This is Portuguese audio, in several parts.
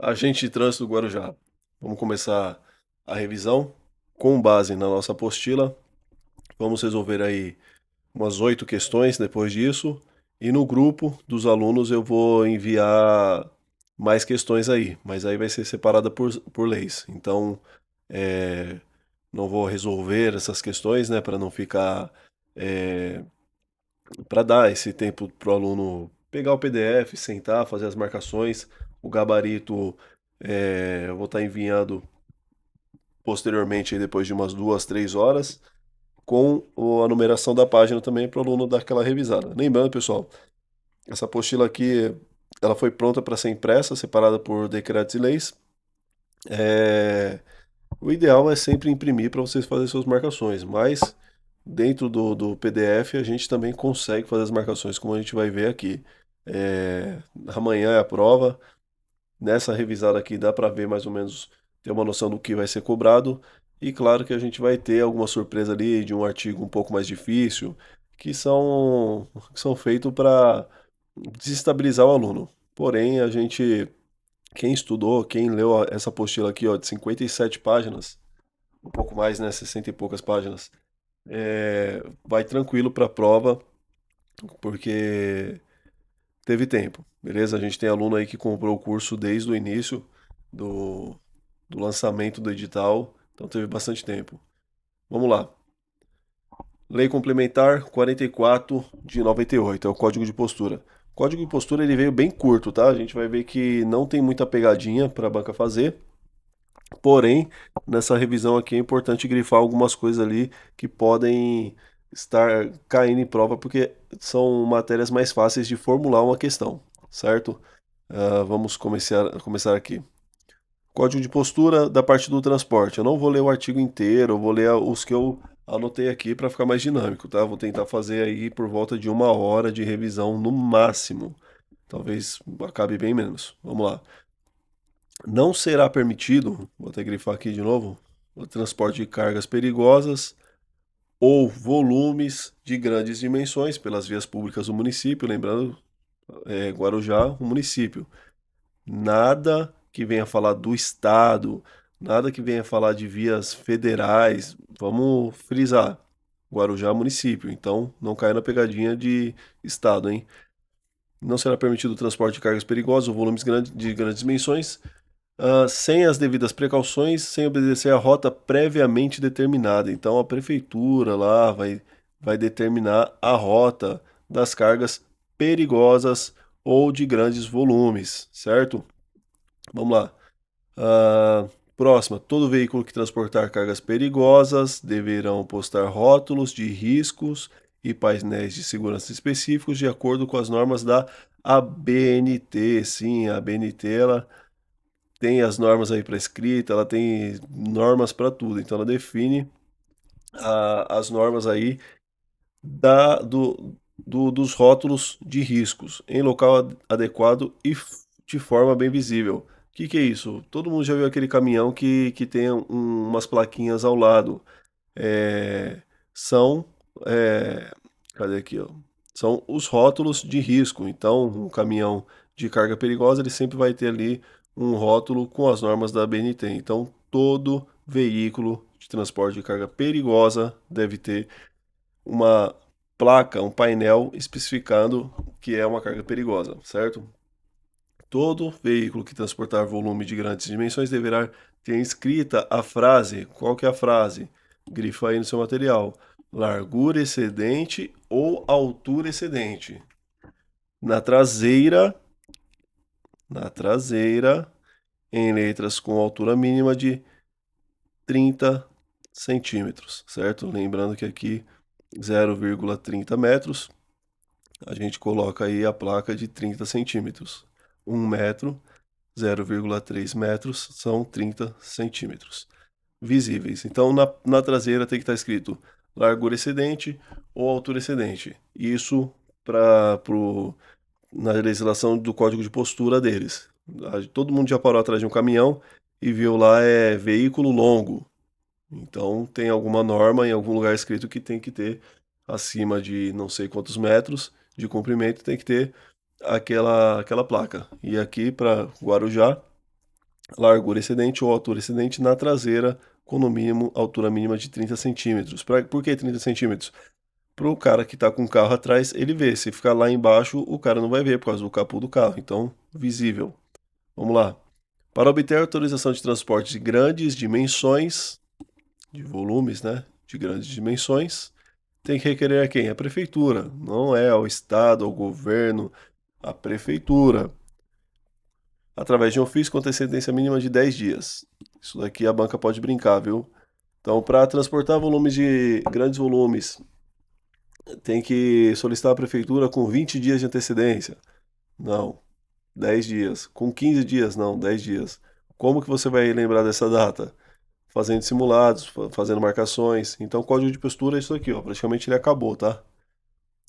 Agente de trânsito do Guarujá. Vamos começar a revisão com base na nossa apostila. Vamos resolver aí umas 8 questões depois disso. E no grupo dos alunos eu vou enviar mais questões aí, mas aí vai ser separada por leis. Então, é, não vou resolver essas questões, né, para não ficar, para dar esse tempo para o aluno pegar o PDF, sentar, fazer as marcações. O gabarito, eu vou estar enviando posteriormente, aí depois de umas 2, 3 horas, com a numeração da página também para o aluno dar aquela revisada. Lembrando, pessoal, essa apostila aqui, ela foi pronta para ser impressa, separada por decretos e leis. É, o ideal é sempre imprimir para vocês fazerem suas marcações, mas dentro do PDF a gente também consegue fazer as marcações, como a gente vai ver aqui. Amanhã é a prova. Nessa revisada aqui dá para ver mais ou menos, ter uma noção do que vai ser cobrado. E claro que a gente vai ter alguma surpresa ali de um artigo um pouco mais difícil, que são feitos para desestabilizar o aluno. Porém, quem estudou, quem leu essa apostila aqui, ó, de 57 páginas, um pouco mais, né, 60 e poucas páginas, vai tranquilo para a prova, porque teve tempo, beleza? A gente tem aluno aí que comprou o curso desde o início do, do lançamento do edital, então teve bastante tempo. Vamos lá. Lei Complementar 44 de 98, é o Código de Postura. O Código de Postura ele veio bem curto, tá? A gente vai ver que não tem muita pegadinha para a banca fazer, porém, nessa revisão aqui é importante grifar algumas coisas ali que podem estar caindo em prova, porque são matérias mais fáceis de formular uma questão, certo? Vamos começar aqui. Código de postura da parte do transporte. Eu não vou ler o artigo inteiro, eu vou ler os que eu anotei aqui para ficar mais dinâmico, tá? Vou tentar fazer aí por volta de 1 hora de revisão no máximo. Talvez acabe bem menos. Vamos lá. Não será permitido, vou até grifar aqui de novo, o transporte de cargas perigosas ou volumes de grandes dimensões pelas vias públicas do município. Lembrando, Guarujá, um município. Nada que venha falar do Estado, nada que venha falar de vias federais. Vamos frisar. Guarujá é município, então não caia na pegadinha de Estado, hein? Não será permitido o transporte de cargas perigosas ou volumes de grandes dimensões, sem as devidas precauções, sem obedecer a rota previamente determinada. Então a prefeitura lá vai determinar a rota das cargas perigosas ou de grandes volumes, certo? Vamos lá. Próxima. Todo veículo que transportar cargas perigosas deverão postar rótulos de riscos e painéis de segurança específicos de acordo com as normas da ABNT. Sim, a ABNT ela tem as normas aí para escrita, ela tem normas para tudo. Então ela define as normas aí dos rótulos de riscos em local adequado e de forma bem visível. O que é isso? Todo mundo já viu aquele caminhão que tem umas plaquinhas ao lado. É, são. é, Cadê aqui? Ó? São os rótulos de risco. Então, um caminhão de carga perigosa ele sempre vai ter ali um rótulo com as normas da BNT. Então, todo veículo de transporte de carga perigosa deve ter uma placa, um painel especificando que é uma carga perigosa, certo? Todo veículo que transportar volume de grandes dimensões deverá ter inscrita a frase. Qual que é a frase? Grifa aí no seu material. Largura excedente ou altura excedente. Na traseira, na traseira, em letras com altura mínima de 30 centímetros, certo? Lembrando que aqui 0,30 metros a gente coloca aí a placa de 30 centímetros. 1 metro, 0,3 metros são 30 centímetros visíveis. Então na traseira tem que estar escrito largura excedente ou altura excedente. Isso na legislação do código de postura deles. Todo mundo já parou atrás de um caminhão e viu lá veículo longo. Então tem alguma norma em algum lugar escrito que tem que ter acima de não sei quantos metros de comprimento tem que ter aquela placa. E aqui para Guarujá largura excedente ou altura excedente na traseira, com no mínimo altura mínima de 30 centímetros. Por que 30 centímetros? Para o cara que está com o carro atrás, ele ver. Se ficar lá embaixo, o cara não vai ver por causa do capô do carro. Então, visível. Vamos lá. Para obter autorização de transporte de grandes dimensões, de volumes, né? De grandes dimensões, tem que requerer a quem? A prefeitura. Não é ao estado, ao governo, a prefeitura. Através de um ofício com antecedência mínima de 10 dias. Isso daqui a banca pode brincar, viu? Então, para transportar volumes de grandes volumes, tem que solicitar à prefeitura com 20 dias de antecedência. Não, 10 dias. Com 15 dias, não, 10 dias. Como que você vai lembrar dessa data? Fazendo simulados, fazendo marcações. Então, o código de postura é isso aqui, ó. Praticamente ele acabou, tá?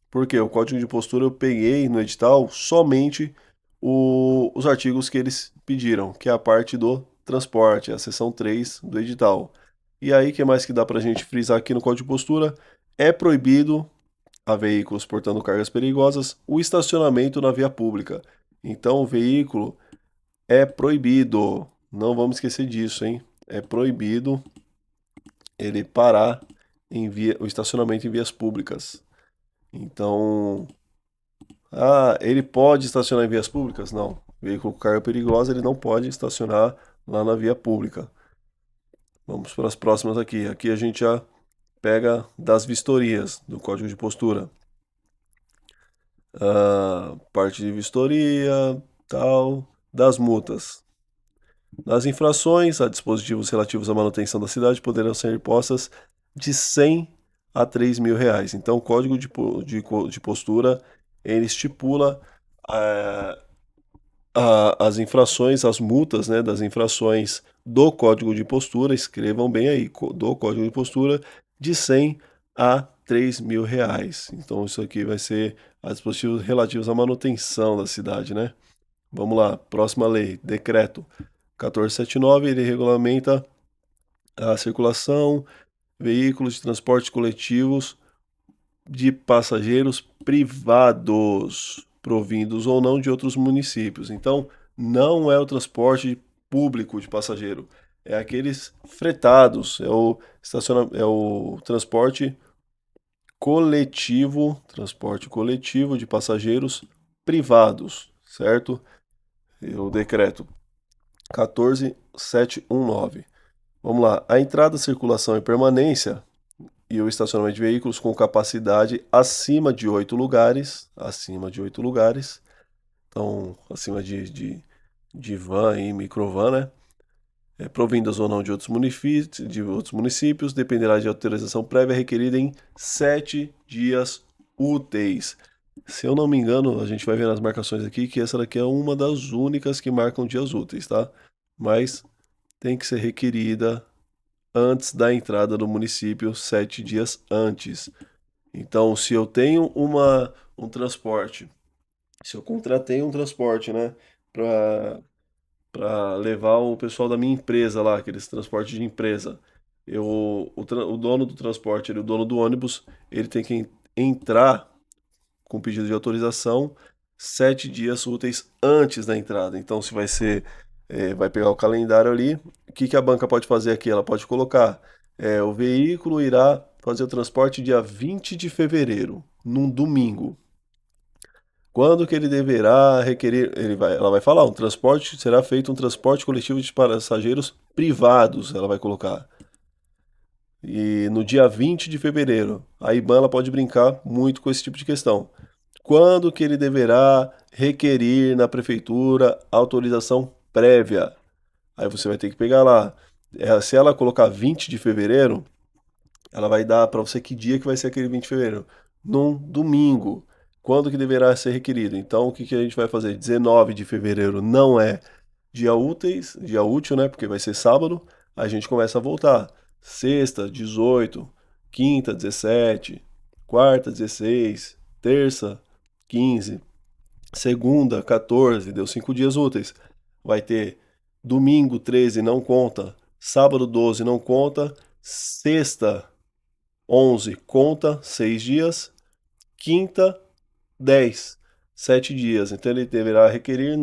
Porque o código de postura eu peguei no edital somente os artigos que eles pediram, que é a parte do transporte, a seção 3 do edital. E aí, o que mais que dá pra gente frisar aqui no código de postura? É proibido a veículos portando cargas perigosas o estacionamento na via pública. Então, o veículo é proibido. Não vamos esquecer disso, hein? É proibido ele parar o estacionamento em vias públicas. Então, ele pode estacionar em vias públicas? Não. Veículo com carga perigosa, ele não pode estacionar lá na via pública. Vamos para as próximas aqui. Aqui a gente já pega das vistorias do Código de Postura. Parte de vistoria, tal, das multas. Nas infrações a dispositivos relativos à manutenção da cidade poderão ser impostas de 100 a 3 mil reais. Então, o Código de Postura, ele estipula as infrações, as multas, né, das infrações do Código de Postura, escrevam bem aí, do Código de Postura, de 100 a 3 mil reais. Então, isso aqui vai ser a dispositivos relativos à manutenção da cidade, né? Vamos lá, próxima lei, decreto 1479, ele regulamenta a circulação, veículos de transporte coletivos de passageiros privados, provindos ou não de outros municípios. Então, não é o transporte público de passageiro, é aqueles fretados, é o transporte coletivo de passageiros privados, certo? E o decreto 14719. Vamos lá. A entrada, circulação e permanência e o estacionamento de veículos com capacidade acima de 8 lugares, então acima de van e microvan, né? Provindas ou não de outros municípios, dependerá de autorização prévia requerida em 7 dias úteis. Se eu não me engano, a gente vai ver nas marcações aqui que essa daqui é uma das únicas que marcam dias úteis, tá? Mas tem que ser requerida antes da entrada do município, 7 dias antes. Então, se eu tenho um transporte, se eu contratei um transporte, né, para levar o pessoal da minha empresa lá, aqueles transportes de empresa, o dono do transporte, o dono do ônibus, ele tem que entrar com pedido de autorização 7 dias úteis antes da entrada. Então, se vai ser, vai pegar o calendário ali, o que que a banca pode fazer aqui? Ela pode colocar, o veículo irá fazer o transporte dia 20 de fevereiro, num domingo. Quando que ele deverá requerer, ela vai falar, será feito um transporte coletivo de passageiros privados, ela vai colocar. E no dia 20 de fevereiro, a IBAN ela pode brincar muito com esse tipo de questão. Quando que ele deverá requerir na prefeitura autorização prévia? Aí você vai ter que pegar lá. Se ela colocar 20 de fevereiro, ela vai dar para você que dia que vai ser aquele 20 de fevereiro. Num domingo. Quando que deverá ser requerido? Então, o que que a gente vai fazer? 19 de fevereiro não é dia útil, né? Porque vai ser sábado. A gente começa a voltar. Sexta, 18. Quinta, 17. Quarta, 16. Terça, 15. Segunda, 14. Deu 5 dias úteis. Vai ter domingo, 13, não conta. Sábado, 12, não conta. Sexta, 11 conta, 6 dias. Quinta, 10, 7 dias. Então ele deverá requerir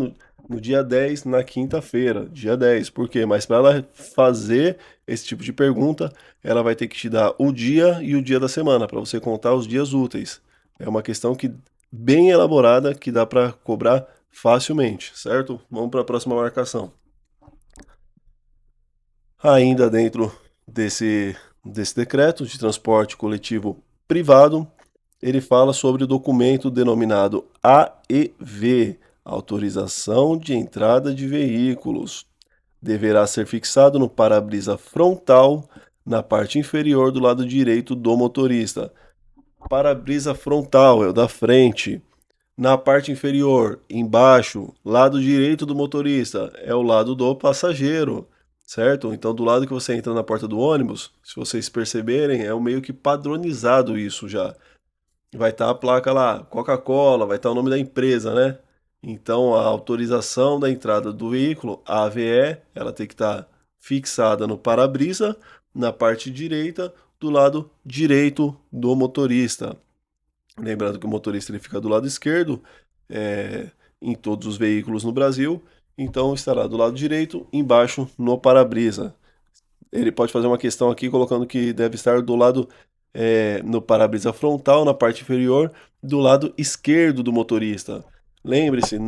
no dia 10, na quinta-feira, dia 10. Por quê? Mas para ela fazer esse tipo de pergunta, ela vai ter que te dar o dia e o dia da semana, para você contar os dias úteis. É uma questão que bem elaborada que dá para cobrar facilmente, certo? Vamos para a próxima marcação. Ainda dentro desse decreto de transporte coletivo privado, ele fala sobre o documento denominado AEV, Autorização de Entrada de Veículos. Deverá ser fixado no para-brisa frontal, na parte inferior do lado direito do motorista. Para-brisa frontal é o da frente. Na parte inferior, embaixo, lado direito do motorista, é o lado do passageiro, certo? Então, do lado que você entra na porta do ônibus, se vocês perceberem, é um meio que padronizado isso já. Vai estar a placa lá, Coca-Cola, vai estar o nome da empresa, né? Então, a autorização da entrada do veículo, a AVE, ela tem que estar fixada no para-brisa, na parte direita, do lado direito do motorista. Lembrando que o motorista ele fica do lado esquerdo, é, em todos os veículos no Brasil, então estará do lado direito, embaixo no para-brisa. Ele pode fazer uma questão aqui colocando que deve estar do lado no para-brisa frontal, na parte inferior, do lado esquerdo do motorista. Lembre-se,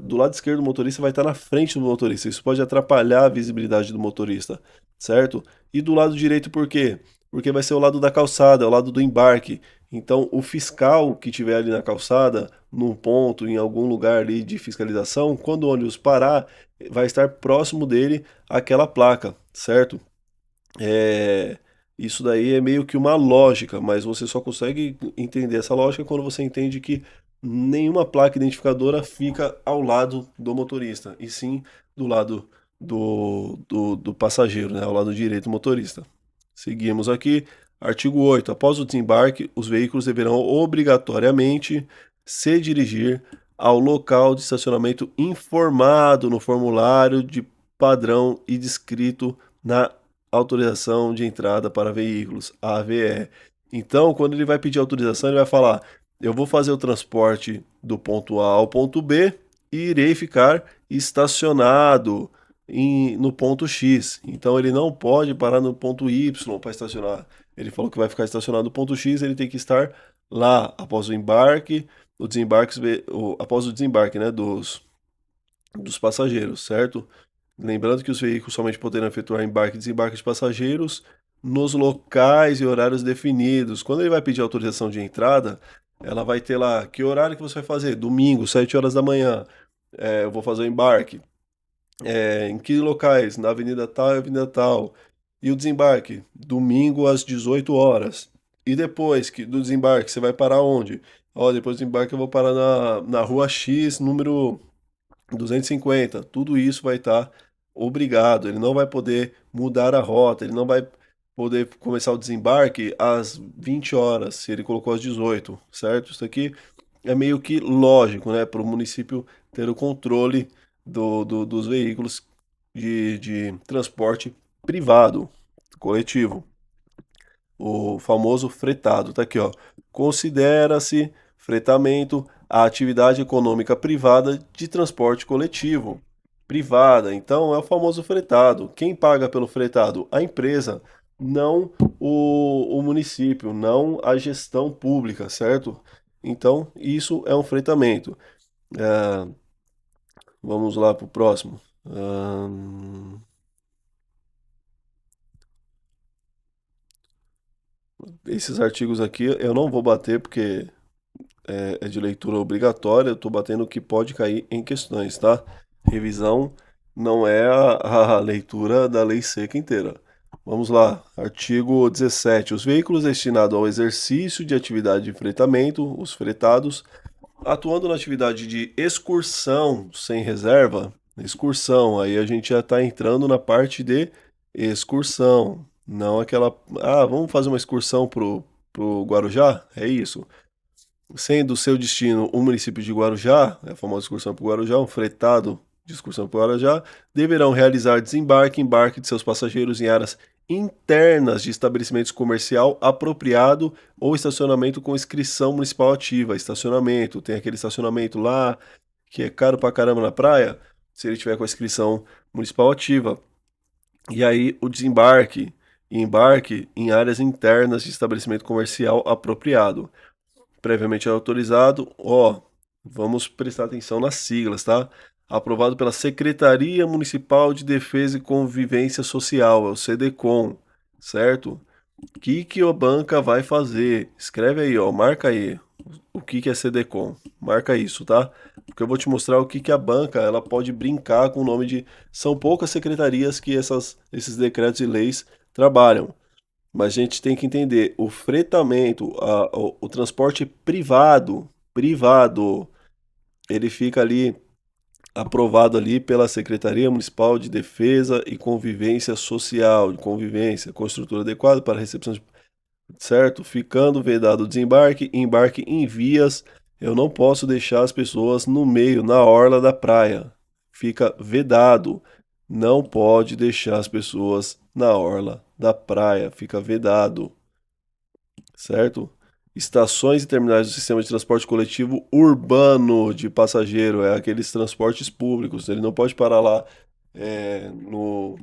do lado esquerdo do motorista vai estar na frente do motorista. Isso pode atrapalhar a visibilidade do motorista, certo? E do lado direito por quê? Porque vai ser o lado da calçada, é o lado do embarque. Então, o fiscal que estiver ali na calçada, num ponto, em algum lugar ali de fiscalização, quando o ônibus parar, vai estar próximo dele aquela placa, certo? É, isso daí é meio que uma lógica, mas você só consegue entender essa lógica quando você entende que nenhuma placa identificadora fica ao lado do motorista, e sim do lado do passageiro, né, ao lado direito do motorista. Seguimos aqui. Artigo 8. Após o desembarque, os veículos deverão obrigatoriamente se dirigir ao local de estacionamento informado no formulário de padrão e descrito na autorização de entrada para veículos, AVE. Então, quando ele vai pedir autorização, ele vai falar: eu vou fazer o transporte do ponto A ao ponto B e irei ficar estacionado no ponto X. Então, ele não pode parar no ponto Y para estacionar. Ele falou que vai ficar estacionado no ponto X, ele tem que estar lá após o embarque, após o desembarque, né, dos passageiros, certo? Lembrando que os veículos somente poderão efetuar embarque e desembarque de passageiros nos locais e horários definidos. Quando ele vai pedir autorização de entrada, ela vai ter lá que horário que você vai fazer? Domingo, 7 horas da manhã. Eu vou fazer o embarque. Em que locais? Na avenida tal e avenida tal. E o desembarque? Domingo às 18 horas. E depois do desembarque, você vai parar onde? Ó, depois do desembarque eu vou parar na rua X, número 250. Tudo isso vai estar obrigado. Ele não vai poder mudar a rota, ele não vai poder começar o desembarque às 20 horas, se ele colocou às 18, certo? Isso aqui é meio que lógico, né? Para o município ter o controle dos veículos de transporte privado, coletivo. O famoso fretado, tá aqui, ó. Considera-se fretamento a atividade econômica privada de transporte coletivo. Privada, então é o famoso fretado. Quem paga pelo fretado? A empresa, não o município, não a gestão pública, certo? Então, isso é um fretamento. É, vamos lá para o próximo. Esses artigos aqui eu não vou bater porque é de leitura obrigatória, eu estou batendo o que pode cair em questões, tá? Revisão não é a leitura da lei seca inteira. Vamos lá, artigo 17. Os veículos destinados ao exercício de atividade de fretamento, os fretados, atuando na atividade de excursão sem reserva, excursão, aí a gente já está entrando na parte de excursão, não aquela, vamos fazer uma excursão pro Guarujá? É isso. Sendo seu destino o município de Guarujá, a famosa excursão para o Guarujá, um fretado de excursão para o Guarujá, deverão realizar desembarque e embarque de seus passageiros em áreas internas de estabelecimento comercial apropriado ou estacionamento com inscrição municipal ativa. Estacionamento, tem aquele estacionamento lá que é caro pra caramba na praia. se ele tiver com a inscrição municipal ativa. E aí o desembarque e embarque em áreas internas de estabelecimento comercial apropriado, previamente autorizado, vamos prestar atenção nas siglas, tá? Aprovado pela Secretaria Municipal de Defesa e Convivência Social, é o CDCOM, certo? O que a banca vai fazer? Escreve aí, marca aí. O que é CDCOM? Marca isso, tá? Porque eu vou te mostrar o que a banca ela pode brincar com o nome de. São poucas secretarias que esses decretos e leis trabalham. Mas a gente tem que entender, o fretamento, o transporte privado, ele fica ali aprovado ali pela Secretaria Municipal de Defesa e Convivência Social, de convivência, com estrutura adequada para a recepção de, certo? Ficando vedado o desembarque, embarque em vias, eu não posso deixar as pessoas no meio, na orla da praia. Fica vedado. Não pode deixar as pessoas na orla da praia, fica vedado, certo? Estações e terminais do sistema de transporte coletivo urbano de passageiro, é aqueles transportes públicos. Ele não pode parar lá no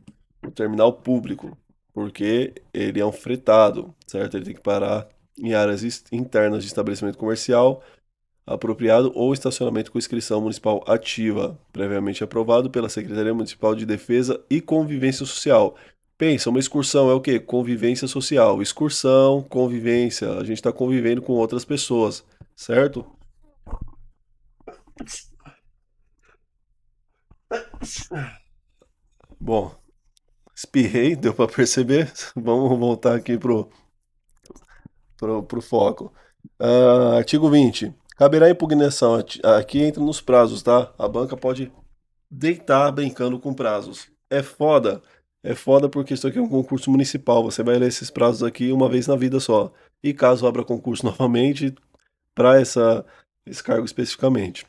terminal público, porque ele é um fretado, certo? Ele tem que parar em áreas internas de estabelecimento comercial apropriado ou estacionamento com inscrição municipal ativa, previamente aprovado pela Secretaria Municipal de Defesa e Convivência Social. Pensa, uma excursão é o quê? Convivência social. Excursão, convivência. A gente está convivendo com outras pessoas, certo? Bom, espirrei, deu para perceber. Vamos voltar aqui pro foco. Artigo 20. Caberá impugnação. Aqui entra nos prazos, tá? A banca pode deitar brincando com prazos. É foda. É foda porque isso aqui é um concurso municipal. Você vai ler esses prazos aqui uma vez na vida só. E caso abra concurso novamente, para esse cargo especificamente.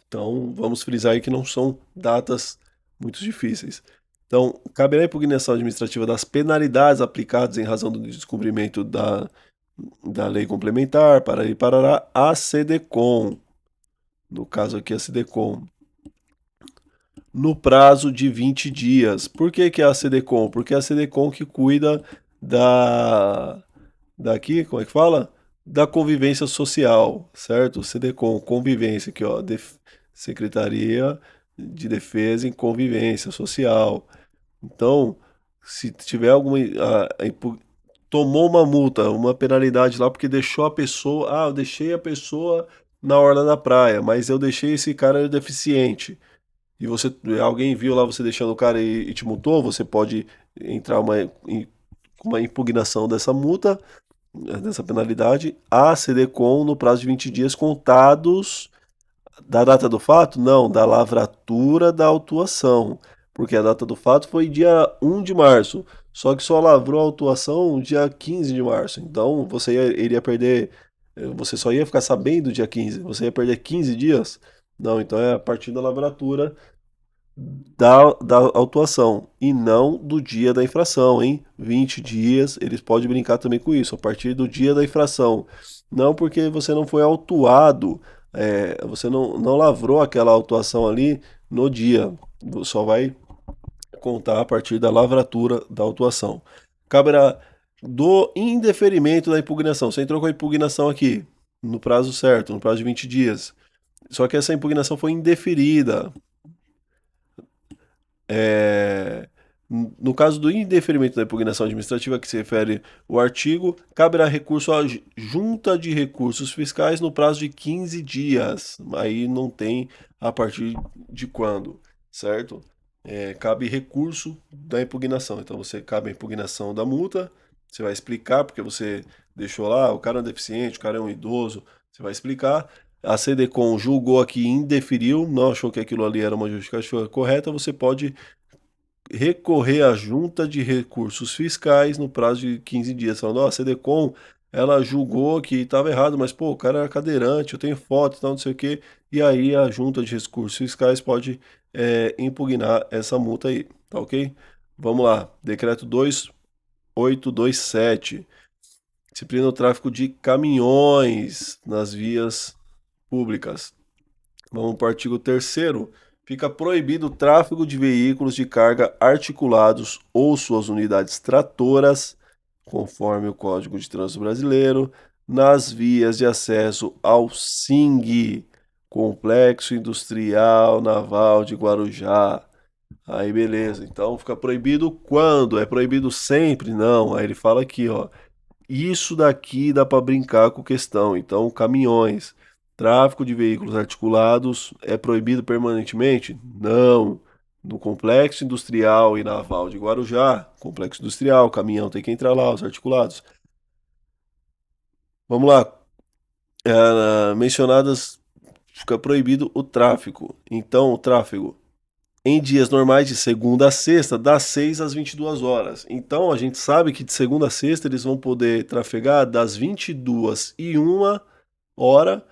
Então, vamos frisar aí que não são datas muito difíceis. Então, caberá a impugnação administrativa das penalidades aplicadas em razão do descumprimento da lei complementar, para aí parará a CDCOM. No caso aqui, a CDCOM. No prazo de 20 dias. Por que é a CDCOM? Porque é a CDCOM que cuida da daqui, como é que fala? Da convivência social, certo? CDCOM, convivência aqui, ó, Secretaria de Defesa e Convivência Social. Então, se tiver alguma tomou uma multa, uma penalidade lá porque deixou a pessoa, eu deixei a pessoa na orla da praia, mas eu deixei esse cara deficiente. E você, alguém viu lá você deixando o cara e te multou, você pode entrar com uma impugnação dessa multa, dessa penalidade, a CDCOM no prazo de 20 dias contados da data do fato? Não, da lavratura da autuação. Porque a data do fato foi dia 1 de março. Só que só lavrou a autuação dia 15 de março. Então você iria perder. Você só ia ficar sabendo dia 15. Você ia perder 15 dias? Não, então é a partir da lavratura da autuação e não do dia da infração, hein? 20 dias, eles podem brincar também com isso, a partir do dia da infração. Não porque você não foi autuado, você não lavrou aquela autuação ali no dia, só vai contar a partir da lavratura da autuação. Caberá do indeferimento da impugnação. Você entrou com a impugnação aqui, no prazo certo, no prazo de 20 dias. Só que essa impugnação foi indeferida. É, no caso do indeferimento da impugnação administrativa, que se refere o artigo, caberá recurso à Junta de Recursos Fiscais no prazo de 15 dias. Aí não tem a partir de quando, certo? Cabe recurso da impugnação. Então você cabe a impugnação da multa, você vai explicar porque você deixou lá, o cara é um deficiente, o cara é um idoso, você vai explicar. A CDCOM julgou aqui, indeferiu, não achou que aquilo ali era uma justificativa correta, você pode recorrer à Junta de Recursos Fiscais no prazo de 15 dias, falando, a CDCOM, ela julgou que estava errado, mas pô, o cara era cadeirante, eu tenho foto e tal, não sei o quê, e aí a Junta de Recursos Fiscais pode impugnar essa multa aí, tá ok? Vamos lá, decreto 2827, disciplina o tráfego de caminhões nas vias públicas. Vamos para o artigo 3º, Fica proibido o tráfego de veículos de carga articulados ou suas unidades tratoras, conforme o Código de Trânsito Brasileiro, nas vias de acesso ao SING, Complexo Industrial Naval de Guarujá. Aí beleza, então fica proibido quando? É proibido sempre? Não. Aí ele fala aqui, ó. Isso daqui dá para brincar com questão. Então, caminhões, tráfego de veículos articulados é proibido permanentemente? Não. No Complexo Industrial e Naval de Guarujá, Complexo Industrial, caminhão tem que entrar lá, os articulados. Vamos lá. Mencionadas, fica proibido o tráfego. Então, o tráfego em dias normais, de segunda a sexta, das 6 às 22 horas. Então, a gente sabe que de segunda a sexta eles vão poder trafegar das 22h01,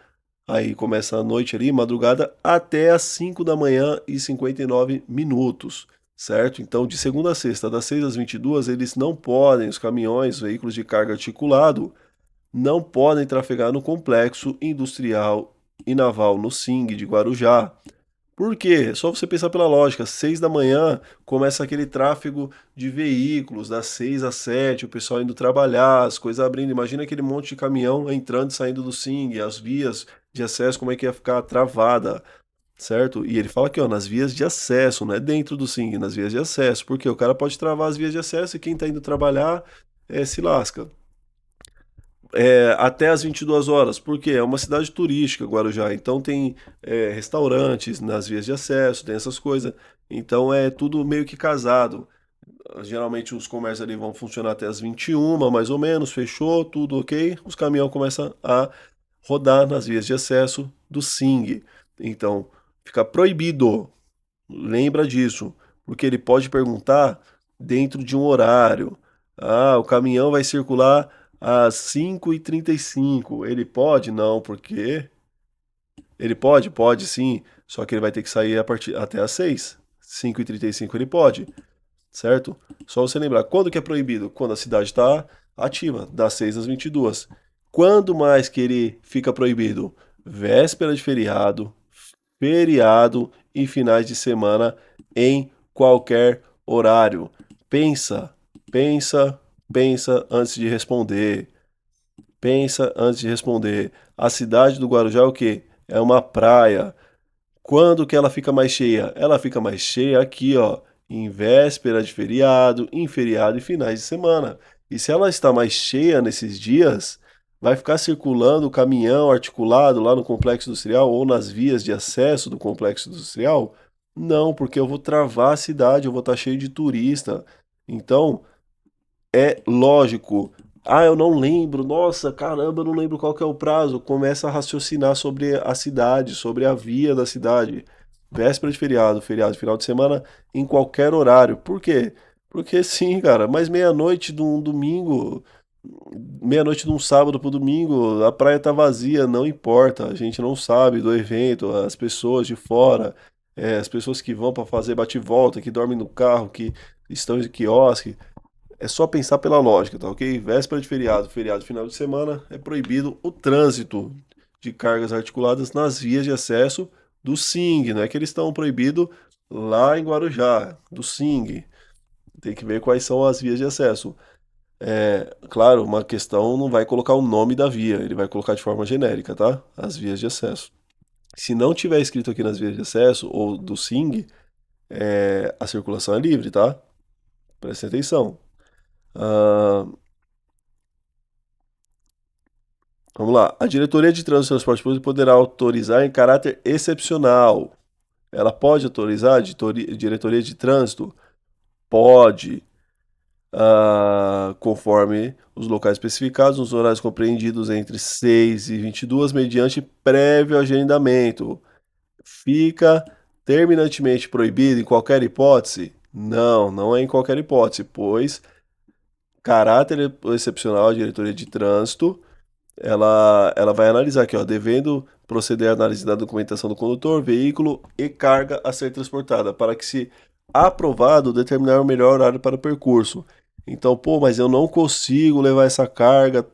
aí começa a noite ali, madrugada, até as 5 da manhã e 59 minutos, certo? Então, de segunda a sexta, das 6 às 22, eles não podem, os caminhões, veículos de carga articulado, não podem trafegar no Complexo Industrial e Naval, no SING de Guarujá. Por quê? É só você pensar pela lógica. 6 da manhã começa aquele tráfego de veículos, das 6 às 7, o pessoal indo trabalhar, as coisas abrindo. Imagina aquele monte de caminhão entrando e saindo do SING, as vias de acesso, como é que ia ficar travada, certo? E ele fala aqui, ó, nas vias de acesso, não é dentro do SING, nas vias de acesso. Porque o cara pode travar as vias de acesso e quem tá indo trabalhar se lasca. Até as 22 horas, porque é uma cidade turística, Guarujá, então tem restaurantes nas vias de acesso, tem essas coisas, então é tudo meio que casado. Geralmente os comércios ali vão funcionar até as 21, mais ou menos, fechou, tudo ok, os caminhões começam a rodar nas vias de acesso do SING. Então, fica proibido, lembra disso, porque ele pode perguntar dentro de um horário. Ah, o caminhão vai circular às 5h35. Ele pode? Não, porque ele pode? Pode sim. Só que ele vai ter que sair até às 6. 5h35 ele pode, certo? Só você lembrar, quando que é proibido? Quando a cidade está ativa, das 6 às 22. Quando mais que ele fica proibido? Véspera de feriado, feriado e finais de semana em qualquer horário. Pensa, pensa, pensa antes de responder. Pensa antes de responder. A cidade do Guarujá é o quê? É uma praia. Quando que ela fica mais cheia? Ela fica mais cheia aqui, ó, em véspera de feriado, em feriado e finais de semana. E se ela está mais cheia nesses dias, vai ficar circulando o caminhão articulado lá no complexo industrial ou nas vias de acesso do complexo industrial? Não, porque eu vou travar a cidade, eu vou estar cheio de turista. Então, é lógico. Ah, eu não lembro. Nossa, caramba, eu não lembro qual que é o prazo. Começa a raciocinar sobre a cidade, sobre a via da cidade. Véspera de feriado, feriado, final de semana, em qualquer horário. Por quê? Porque sim, cara, mas meia-noite de um domingo, meia-noite de um sábado pro domingo, a praia tá vazia, não importa. A gente não sabe do evento, as pessoas de fora, as pessoas que vão para fazer bate-volta, que dormem no carro, que estão em quiosque. É só pensar pela lógica, tá ok? Véspera de feriado, feriado final de semana, é proibido o trânsito de cargas articuladas nas vias de acesso do SING. Não é que eles estão proibidos lá em Guarujá, do SING. Tem que ver quais são as vias de acesso. Claro, uma questão não vai colocar o nome da via, ele vai colocar de forma genérica, tá? As vias de acesso. Se não tiver escrito aqui nas vias de acesso ou do SING, a circulação é livre, tá? Presta atenção. Ah, vamos lá. A Diretoria de Trânsito e Transporte Público poderá autorizar em caráter excepcional. Ela pode autorizar a Diretoria de Trânsito? Pode, conforme os locais especificados, nos horários compreendidos entre 6 e 22, mediante prévio agendamento. Fica terminantemente proibido em qualquer hipótese? Não, não é em qualquer hipótese, pois caráter excepcional a Diretoria de Trânsito ela vai analisar aqui, ó, devendo proceder à análise da documentação do condutor, veículo e carga a ser transportada, para que, se aprovado, determinar o melhor horário para o percurso. Então, pô, mas eu não consigo levar essa carga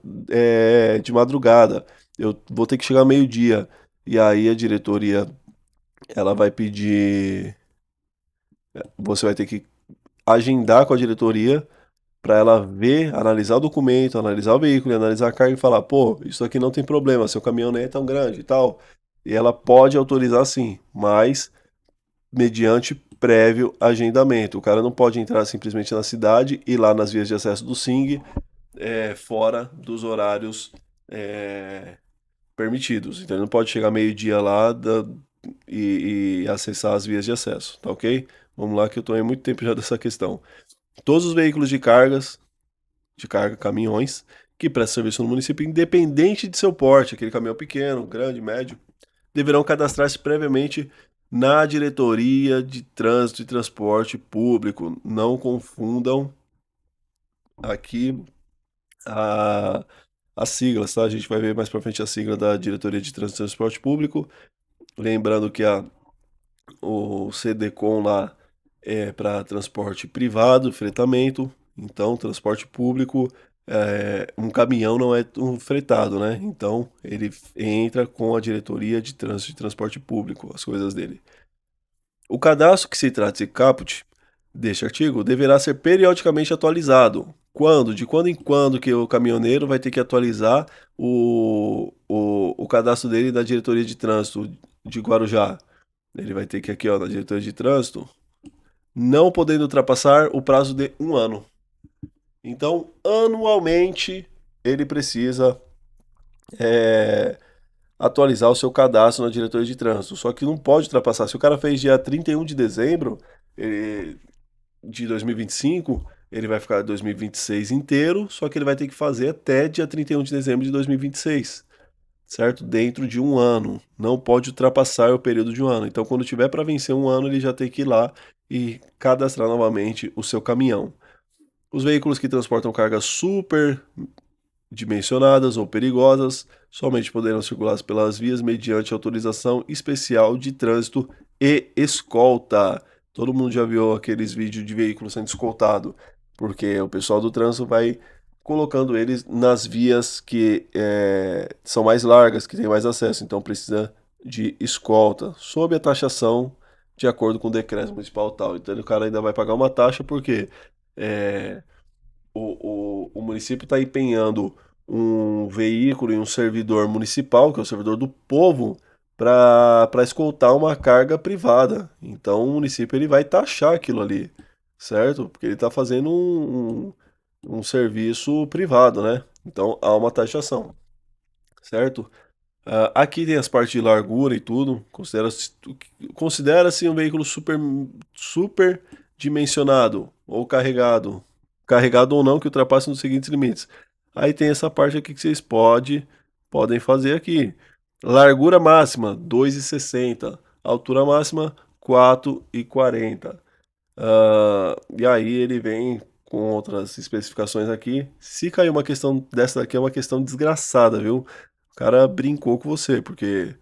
de madrugada. Eu vou ter que chegar meio-dia. E aí a diretoria ela vai pedir, você vai ter que agendar com a diretoria para ela ver, analisar o documento, analisar o veículo, analisar a carga e falar, pô, isso aqui não tem problema, seu caminhão nem é tão grande e tal. E ela pode autorizar sim, mas mediante prévio agendamento. O cara não pode entrar simplesmente na cidade e lá nas vias de acesso do SING fora dos horários é, permitidos. Então ele não pode chegar meio-dia lá e acessar as vias de acesso, tá ok? Vamos lá que eu estou há muito tempo já dessa questão. Todos os veículos de carga, caminhões, que prestam serviço no município, independente de seu porte, aquele caminhão pequeno, grande, médio, deverão cadastrar-se previamente na Diretoria de Trânsito e Transporte Público. Não confundam aqui a, as siglas, tá? A gente vai ver mais para frente a sigla da Diretoria de Trânsito e Transporte Público. Lembrando que o CDCOM lá é para transporte privado, fretamento. Então, transporte público, um caminhão não é um fretado, né? Então, ele entra com a Diretoria de Trânsito e Transporte Público, as coisas dele. O cadastro que se trata de caput deste artigo deverá ser periodicamente atualizado. Quando? De quando em quando que o caminhoneiro vai ter que atualizar o cadastro dele da Diretoria de Trânsito de Guarujá? Ele vai ter que aqui, ó, na Diretoria de Trânsito, não podendo ultrapassar o prazo de um ano. Então, anualmente, ele precisa é, atualizar o seu cadastro na diretoria de trânsito. Só que não pode ultrapassar. Se o cara fez dia 31 de dezembro de 2025, ele vai ficar 2026 inteiro, só que ele vai ter que fazer até dia 31 de dezembro de 2026, certo? Dentro de um ano. Não pode ultrapassar o período de um ano. Então, quando tiver para vencer um ano, ele já tem que ir lá e cadastrar novamente o seu caminhão. Os veículos que transportam cargas superdimensionadas ou perigosas somente poderão circular pelas vias mediante autorização especial de trânsito e escolta. Todo mundo já viu aqueles vídeos de veículo sendo escoltado, porque o pessoal do trânsito vai colocando eles nas vias que são mais largas, que têm mais acesso, então precisa de escolta, sob a taxação de acordo com o decreto municipal tal. Então o cara ainda vai pagar uma taxa porque é, o município está empenhando um veículo e um servidor municipal, que é o servidor do povo, para escoltar uma carga privada. Então o município ele vai taxar aquilo ali, certo? Porque ele está fazendo um serviço privado, né? Então há uma taxação, certo? Aqui tem as partes de largura e tudo. Considera-se um veículo super dimensionado ou carregado. Carregado ou não, que ultrapasse nos seguintes limites. Aí tem essa parte aqui que vocês podem fazer aqui. Largura máxima, 2,60. Altura máxima, 4,40. E aí ele vem com outras especificações aqui. Se cair uma questão dessa daqui, é uma questão desgraçada, viu? O cara brincou com você, porque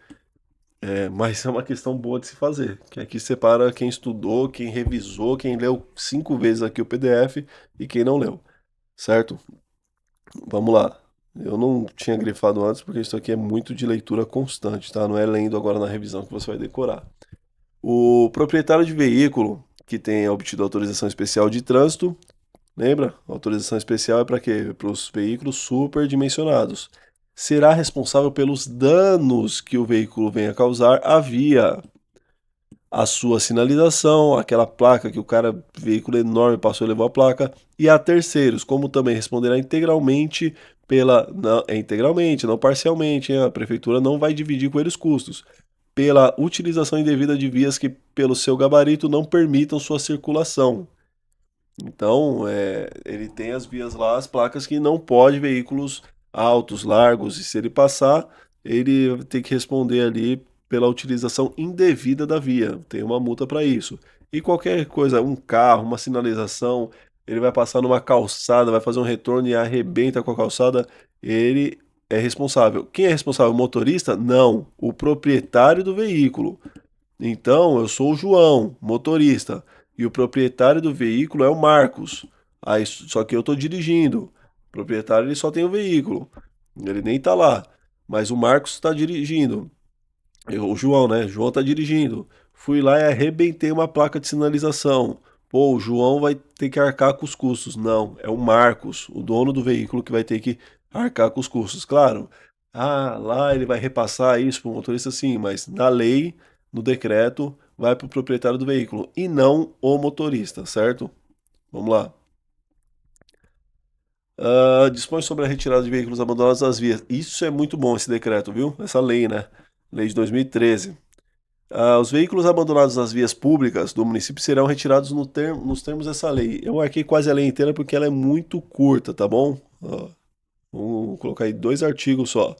mas é uma questão boa de se fazer. Que aqui separa quem estudou, quem revisou, quem leu 5 vezes aqui o PDF e quem não leu, certo? Vamos lá. Eu não tinha grifado antes porque isso aqui é muito de leitura constante, tá? Não é lendo agora na revisão que você vai decorar. O proprietário de veículo que tenha obtido autorização especial de trânsito, lembra? Autorização especial é para quê? Para os veículos superdimensionados. Será responsável pelos danos que o veículo venha causar à via. A sua sinalização, aquela placa que o cara, veículo enorme, passou e levou a placa, e a terceiros, como também responderá integralmente não, integralmente, não parcialmente, hein? A prefeitura não vai dividir com eles custos, pela utilização indevida de vias que, pelo seu gabarito, não permitam sua circulação. Então, ele tem as vias lá, as placas que não pode veículos altos, largos, e se ele passar, ele tem que responder ali pela utilização indevida da via. Tem uma multa para isso. E qualquer coisa, um carro, uma sinalização, ele vai passar numa calçada, vai fazer um retorno e arrebenta com a calçada, ele é responsável. Quem é responsável? O motorista? Não, o proprietário do veículo. Então, eu sou o João, motorista, e o proprietário do veículo é o Marcos. Aí, só que eu estou dirigindo. O proprietário ele só tem o veículo, ele nem está lá, mas o Marcos está dirigindo. O João, né? O João tá dirigindo. Fui lá e arrebentei uma placa de sinalização. Pô, o João vai ter que arcar com os custos. Não, é o Marcos, o dono do veículo, que vai ter que arcar com os custos. Claro, lá ele vai repassar isso para o motorista, sim, mas na lei, no decreto, vai para o proprietário do veículo e não o motorista, certo? Vamos lá. Dispõe sobre a retirada de veículos abandonados das vias. Isso é muito bom, esse decreto, viu? Essa lei, né? Lei de 2013. Os veículos abandonados nas vias públicas do município serão retirados nos termos dessa lei. Eu marquei quase a lei inteira porque ela é muito curta, tá bom? Vamos colocar aí 2 artigos só.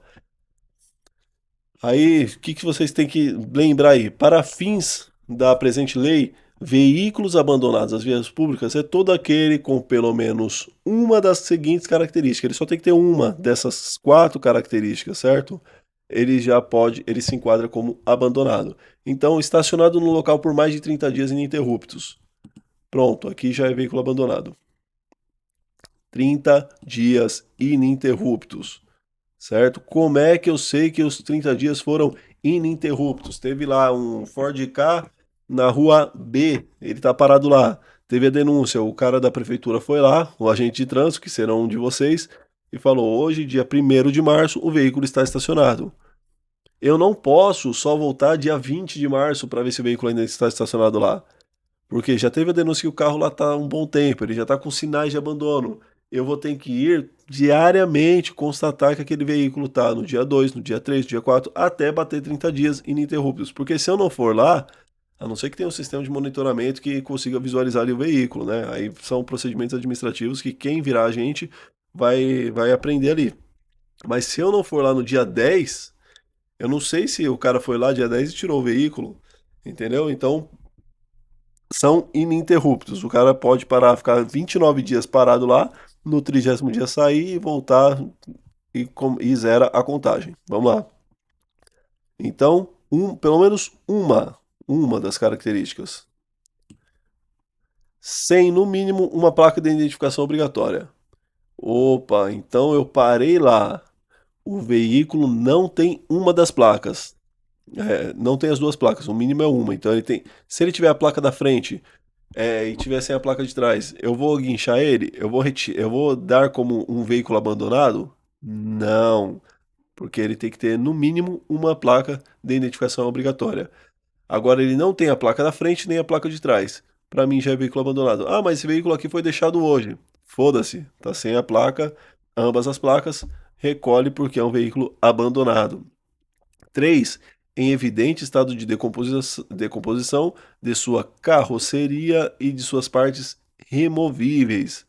Aí, o que vocês têm que lembrar aí? Para fins da presente lei, veículos abandonados nas vias públicas é todo aquele com pelo menos uma das seguintes características. Ele só tem que ter uma dessas 4 características, certo? Ele se enquadra como abandonado. Então, estacionado no local por mais de 30 dias ininterruptos. Pronto, aqui já é veículo abandonado. 30 dias ininterruptos, certo? Como é que eu sei que os 30 dias foram ininterruptos? Teve lá um Ford Ka na rua B, ele tá parado lá. Teve a denúncia, o cara da prefeitura foi lá, o agente de trânsito, que será um de vocês, e falou: hoje, dia 1º de março, o veículo está estacionado. Eu não posso só voltar dia 20 de março para ver se o veículo ainda está estacionado lá. Porque já teve a denúncia que o carro lá está há um bom tempo, ele já está com sinais de abandono. Eu vou ter que ir diariamente constatar que aquele veículo está no dia 2, no dia 3, no dia 4, até bater 30 dias ininterruptos. Porque se eu não for lá, a não ser que tenha um sistema de monitoramento que consiga visualizar ali o veículo, né? Aí são procedimentos administrativos que quem virar a gente vai aprender ali. Mas se eu não for lá no dia 10, eu não sei se o cara foi lá dia 10 e tirou o veículo, entendeu? Então, são ininterruptos. O cara pode parar, ficar 29 dias parado lá, no 30º dia sair e voltar e zera a contagem. Vamos lá. Então, pelo menos uma das características. Sem, no mínimo, uma placa de identificação obrigatória. Opa, então eu parei lá. O veículo não tem uma das placas. Não tem as 2 placas, o mínimo é uma. Então ele tem. Se ele tiver a placa da frente e tiver sem a placa de trás, eu vou guinchar ele? Eu vou dar como um veículo abandonado? Não, porque ele tem que ter no mínimo uma placa de identificação obrigatória. Agora ele não tem a placa da frente nem a placa de trás. Para mim já é veículo abandonado. Ah, mas esse veículo aqui foi deixado hoje. Foda-se, tá sem a placa, ambas as placas, recolhe porque é um veículo abandonado. 3. Em evidente estado de decomposição de sua carroceria e de suas partes removíveis.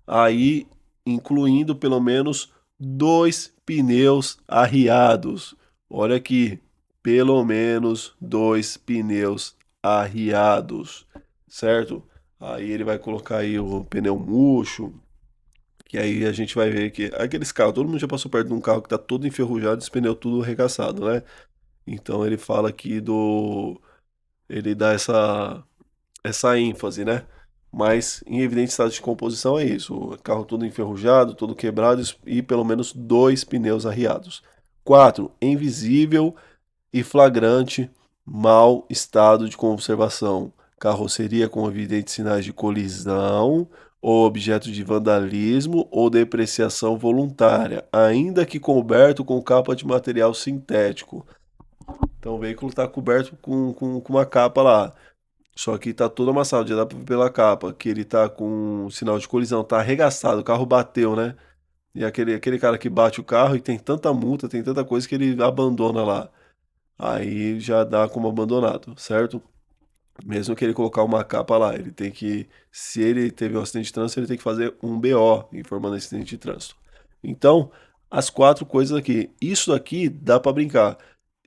Aí, incluindo pelo menos 2 pneus arriados. Olha aqui, pelo menos 2 pneus arriados, certo? Aí ele vai colocar aí o pneu murcho, que aí a gente vai ver que aqueles carros, todo mundo já passou perto de um carro que tá todo enferrujado, esse pneu tudo arregaçado, né? Então ele fala aqui ele dá essa ênfase, né? Mas em evidente estado de composição é isso: o carro todo enferrujado, todo quebrado e pelo menos 2 pneus arriados. 4. Invisível e flagrante mau estado de conservação. Carroceria com evidentes sinais de colisão ou objeto de vandalismo ou depreciação voluntária, ainda que coberto com capa de material sintético. Então o veículo está coberto com uma capa lá. Só que tá todo amassado, já dá pra ver pela capa que ele tá com sinal de colisão, tá arregaçado, o carro bateu, né? E aquele cara que bate o carro e tem tanta multa, tem tanta coisa que ele abandona lá. Aí já dá como abandonado, certo? Mesmo que ele colocar uma capa lá, ele tem que, se ele teve um acidente de trânsito, ele tem que fazer um BO informando esse acidente de trânsito. Então, as 4 coisas aqui. Isso aqui dá pra brincar.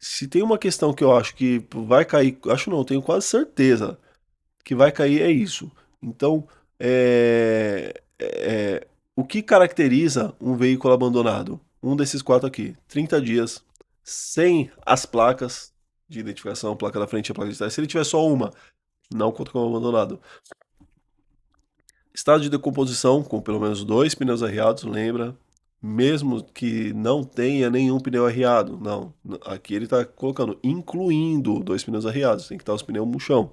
Se tem uma questão que eu acho que vai cair, acho não, tenho quase certeza que vai cair é isso. Então, o que caracteriza um veículo abandonado? Um desses 4 aqui: 30 dias, sem as placas de identificação, placa da frente e a placa de trás. Se ele tiver só uma, não conta como abandonado. Estado de decomposição, com pelo menos 2 pneus arriados, lembra? mesmo que não tenha nenhum pneu arriado. Não, aqui ele está colocando, incluindo 2 pneus arriados, tem que estar os pneus murchão.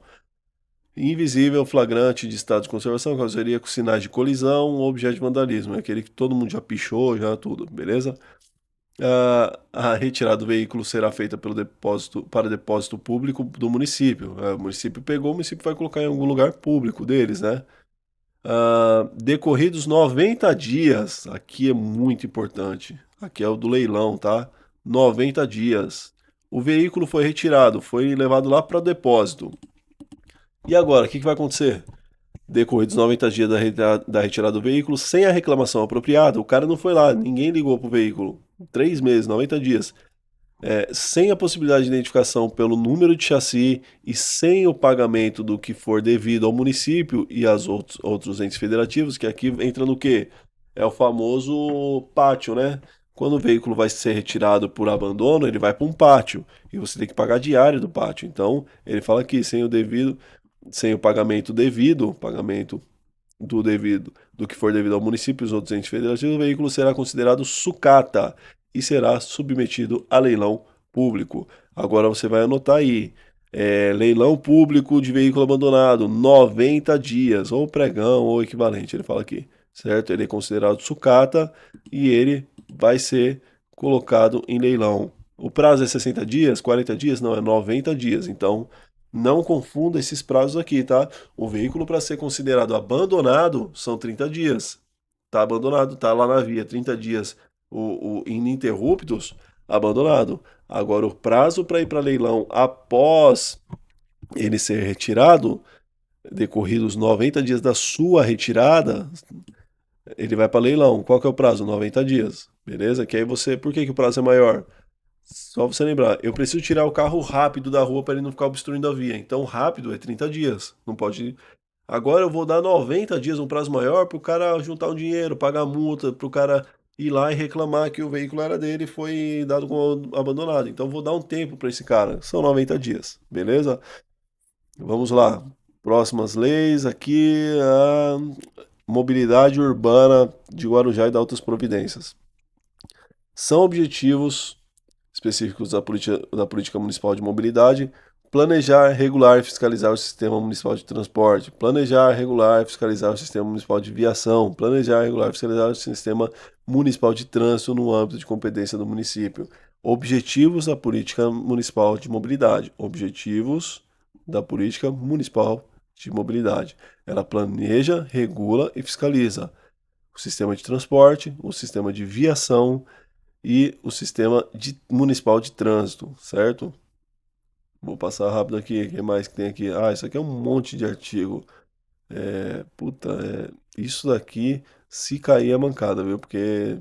Invisível, flagrante de estado de conservação, causaria com sinais de colisão ou objeto de vandalismo. É aquele que todo mundo já pichou, já tudo, beleza? A retirada do veículo será feita para depósito público do município. O município pegou, o município vai colocar em algum lugar público deles, né? Decorridos 90 dias, aqui é muito importante. Aqui é o do leilão, tá? 90 dias. O veículo foi retirado, foi levado lá para o depósito. E agora, o que vai acontecer? Decorridos 90 dias da retirada do veículo, sem a reclamação apropriada, o cara não foi lá, ninguém ligou pro veículo. 3 meses, 90 dias. Sem a possibilidade de identificação pelo número de chassi e sem o pagamento do que for devido ao município e aos outros entes federativos, que aqui entra no quê? É o famoso pátio, né? Quando o veículo vai ser retirado por abandono, ele vai para um pátio e você tem que pagar a diária do pátio. Então, ele fala aqui, sem o pagamento do que for devido ao município e os outros entes federativos, o veículo será considerado sucata e será submetido a leilão público. Agora você vai anotar aí, leilão público de veículo abandonado, 90 dias, ou pregão ou equivalente, ele fala aqui, certo? Ele é considerado sucata e ele vai ser colocado em leilão. O prazo é 60 dias, 40 dias? Não, é 90 dias. Então, não confunda esses prazos aqui, tá? O veículo para ser considerado abandonado são 30 dias. Tá abandonado, tá lá na via 30 dias ininterruptos, abandonado. Agora, o prazo para ir para leilão após ele ser retirado, decorridos 90 dias da sua retirada, ele vai para leilão. Qual que é o prazo? 90 dias, beleza? Que aí você, por que o prazo é maior? Só você lembrar, eu preciso tirar o carro rápido da rua para ele não ficar obstruindo a via. Então, rápido é 30 dias. Não pode. Agora eu vou dar 90 dias, um prazo maior, para o cara juntar um dinheiro, pagar multa, para o cara ir lá e reclamar que o veículo era dele e foi dado como abandonado. Então, vou dar um tempo para esse cara. São 90 dias, beleza? Vamos lá. Próximas leis aqui. A mobilidade urbana de Guarujá e da outras providências. São objetivos específicos da política municipal de mobilidade, planejar, regular e fiscalizar o sistema municipal de transporte, planejar, regular e fiscalizar o sistema municipal de viação, planejar, regular e fiscalizar o sistema municipal de trânsito no âmbito de competência do município. Objetivos da política municipal de mobilidade. Objetivos da política municipal de mobilidade. Ela planeja, regula e fiscaliza o sistema de transporte, o sistema de viação, e o sistema municipal de trânsito, certo? Vou passar rápido aqui, o que mais que tem aqui? Isso aqui é um monte de artigo. Isso daqui, se cair é mancada, viu? Porque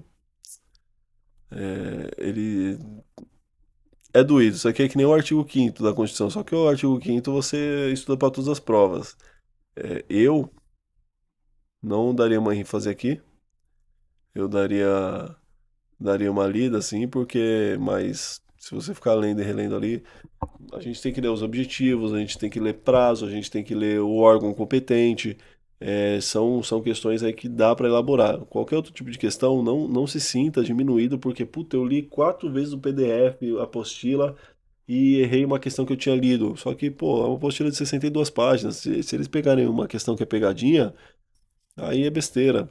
ele é doído. Isso aqui é que nem o artigo 5º da Constituição, só que o artigo 5º você estuda para todas as provas. Eu não daria uma ênfase aqui, eu daria uma lida, assim, mas se você ficar lendo e relendo ali, a gente tem que ler os objetivos, a gente tem que ler prazo, a gente tem que ler o órgão competente. São questões aí que dá para elaborar. Qualquer outro tipo de questão, não se sinta diminuído, porque, puta, eu li 4 vezes o PDF, a apostila, e errei uma questão que eu tinha lido. Só que, pô, é uma apostila de 62 páginas. Se eles pegarem uma questão que é pegadinha, aí é besteira.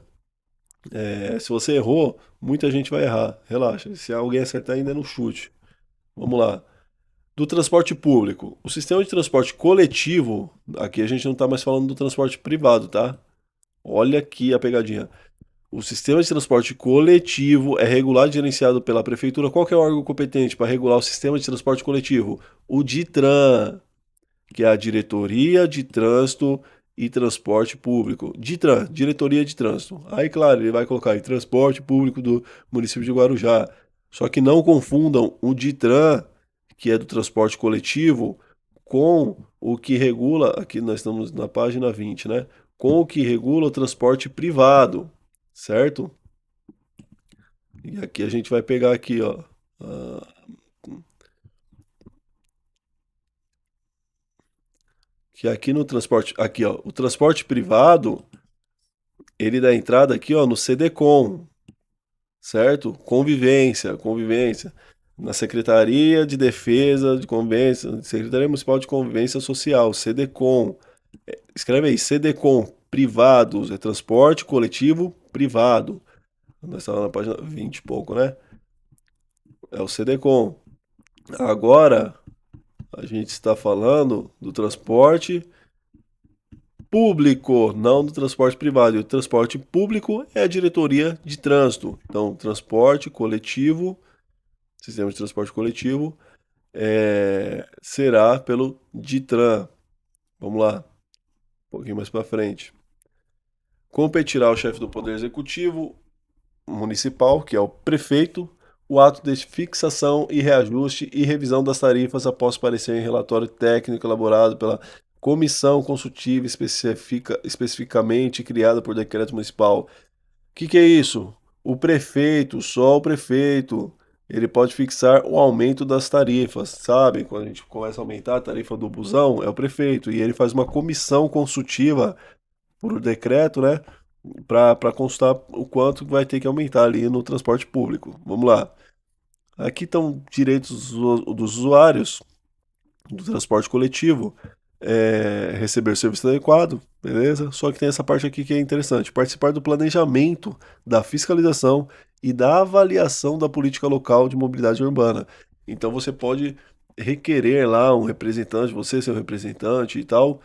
Se você errou, muita gente vai errar. Relaxa. Se alguém acertar, ainda é no chute. Vamos lá. Do transporte público. O sistema de transporte coletivo, aqui a gente não está mais falando do transporte privado, tá? Olha aqui a pegadinha. O sistema de transporte coletivo é regulado e gerenciado pela prefeitura. Qual que é o órgão competente para regular o sistema de transporte coletivo? O DITRAN, que é a Diretoria de Trânsito e Transporte Público. DITRAN, Diretoria de Trânsito. Aí, claro, ele vai colocar aí Transporte Público do município de Guarujá. Só que não confundam o DITRAN, que é do transporte coletivo, com o que regula, aqui nós estamos na página 20, né? Com o que regula o transporte privado, certo? E aqui a gente vai pegar aqui, ó. Que aqui no transporte, aqui ó, o transporte privado, ele dá entrada aqui ó no CDCOM, certo? Convivência, convivência. Na Secretaria de Defesa de Convivência, Secretaria Municipal de Convivência Social, CDCOM. Escreve aí, CDCOM, privados, é transporte coletivo privado. Nós estamos na página 20 e pouco, né? É o CDCOM. Agora, a gente está falando do transporte público, não do transporte privado. E o transporte público é a diretoria de trânsito. Então, transporte coletivo, sistema de transporte coletivo, será pelo DITRAN. Vamos lá, um pouquinho mais para frente. Competirá ao chefe do Poder Executivo Municipal, que é o prefeito, o ato de fixação e reajuste e revisão das tarifas após parecer em relatório técnico elaborado pela comissão consultiva especificamente criada por decreto municipal. Que é isso? O prefeito, só o prefeito, ele pode fixar o aumento das tarifas, sabe? Quando a gente começa a aumentar a tarifa do busão, é o prefeito e ele faz uma comissão consultiva por decreto, né? Para consultar o quanto vai ter que aumentar ali no transporte público. Vamos lá. Aqui estão direitos dos usuários do transporte coletivo, receber serviço adequado, beleza? Só que tem essa parte aqui que é interessante: participar do planejamento, da fiscalização e da avaliação da política local de mobilidade urbana. Então você pode requerer lá um representante, você ser o representante e tal,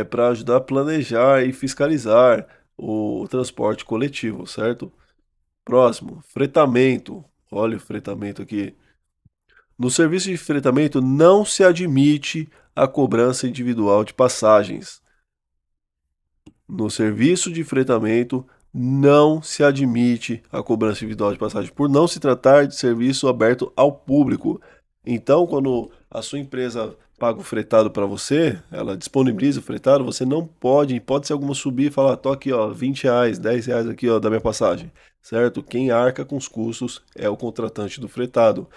para ajudar a planejar e fiscalizar o transporte coletivo, certo? Próximo, fretamento. Olha o fretamento aqui. No serviço de fretamento não se admite a cobrança individual de passagens. No serviço de fretamento não se admite a cobrança individual de passagem, por não se tratar de serviço aberto ao público. Então, quando a sua empresa paga o fretado para você, ela disponibiliza o fretado, você não pode, pode ser alguma subir e falar, tô aqui, ó, R$ 20, R$ 10 aqui, ó, da minha passagem, certo? Quem arca com os custos é o contratante do fretado.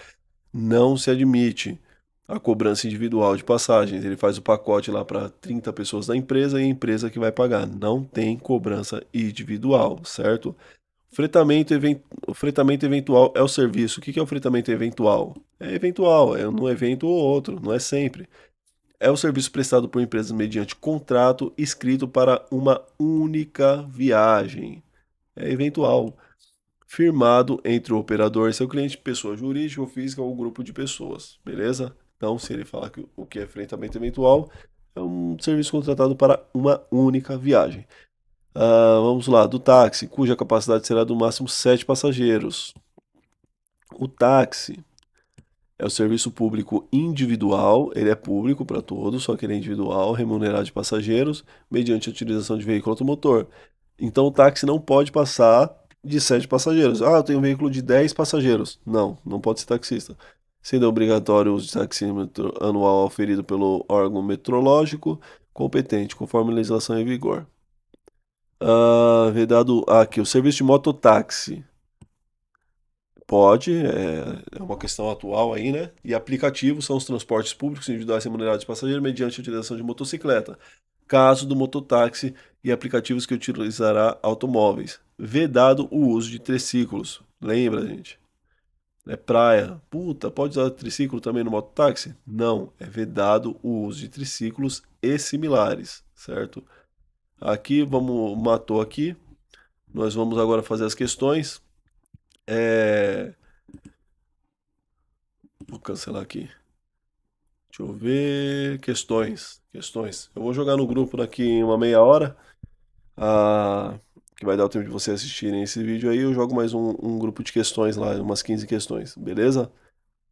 Não se admite a cobrança individual de passagens. Ele faz o pacote lá para 30 pessoas da empresa e a empresa que vai pagar. Não tem cobrança individual, certo? O fretamento eventual é o serviço. O que é o fretamento eventual? É eventual, é num evento ou outro, não é sempre. É o serviço prestado por empresas mediante contrato escrito para uma única viagem. É eventual, firmado entre o operador e seu cliente, pessoa jurídica ou física ou grupo de pessoas, beleza? Então, se ele falar que o que é fretamento eventual, é um serviço contratado para uma única viagem. Vamos lá, do táxi, cuja capacidade será do máximo 7 passageiros. O táxi é o serviço público individual, ele é público para todos, só que ele é individual, remunerado de passageiros, mediante a utilização de veículo automotor. Então o táxi não pode passar de 7 passageiros. Ah, eu tenho um veículo de 10 passageiros. Não, não pode ser taxista. Sendo obrigatório o uso de taxímetro anual auferido pelo órgão metrológico competente, conforme a legislação em vigor. Vedado aqui, o serviço de mototáxi. Pode, é uma questão atual aí, né? E aplicativos são os transportes públicos individuais remunerados de passageiro mediante a utilização de motocicleta. Caso do mototáxi e aplicativos que utilizará automóveis. Vedado o uso de triciclos. Lembra, gente? É praia. Puta, pode usar triciclo também no mototáxi? Não, é vedado o uso de triciclos e similares, certo? Aqui, matou aqui. Nós vamos agora fazer as questões. É, Vou cancelar aqui. Deixa eu ver. Questões. Questões. Eu vou jogar no grupo daqui em uma meia hora. Ah, que vai dar o tempo de vocês assistirem esse vídeo aí. Eu jogo mais um grupo de questões lá, umas 15 questões, beleza?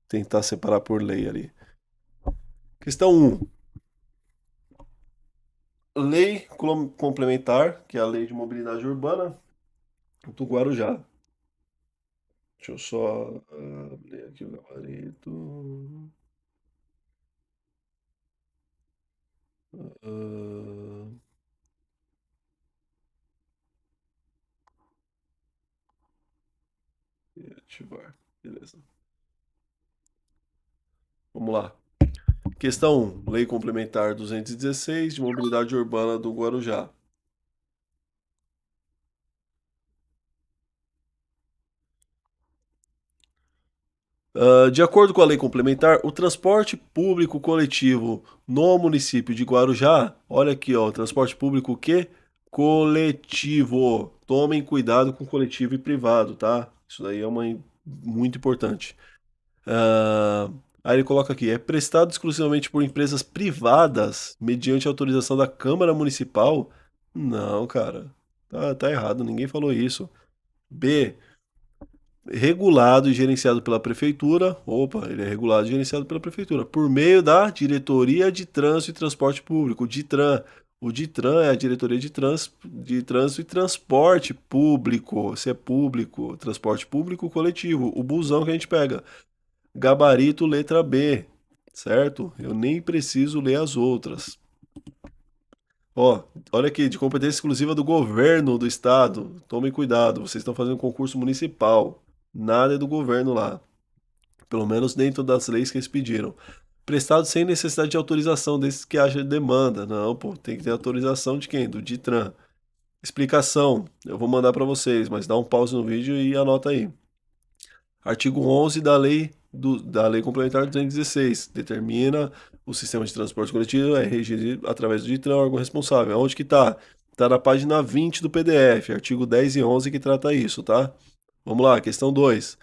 Tentar separar por lei ali. Questão um. Lei complementar, que é a Lei de Mobilidade Urbana do Guarujá. Deixa eu só abrir aqui o gabarito. Ah, e ativar. Beleza. Vamos lá. Questão 1. Lei Complementar 216 de Mobilidade Urbana do Guarujá. De acordo com a lei complementar, o transporte público coletivo no município de Guarujá, olha aqui, ó, o transporte público o quê? Coletivo. Tomem cuidado com coletivo e privado, tá? Isso daí é muito importante. Ah, Aí ele coloca aqui, é prestado exclusivamente por empresas privadas, mediante autorização da Câmara Municipal? Não, cara, tá errado, ninguém falou isso. B, regulado e gerenciado pela prefeitura. Opa, ele é regulado e gerenciado pela prefeitura por meio da Diretoria de Trânsito e Transporte Público, o DITRAN. O DITRAN é a Diretoria de Trânsito e Transporte Público. Se é público, transporte público coletivo, o busão que a gente pega. Gabarito letra B, certo? Eu nem preciso ler as outras. Ó, olha aqui, de competência exclusiva do governo do estado. Tomem cuidado, vocês estão fazendo concurso municipal. Nada é do governo lá. Pelo menos dentro das leis que eles pediram. Prestado sem necessidade de autorização desses que haja demanda. Não, pô, tem que ter autorização de quem? Do DITRAN. Explicação, eu vou mandar para vocês, mas dá um pause no vídeo e anota aí. Artigo 11 da lei complementar 216 determina o sistema de transporte coletivo é regido através do DITRAN, órgão responsável. Onde que tá? Tá na página 20 do PDF, artigo 10 e 11 que trata isso, tá? Vamos lá, questão 2.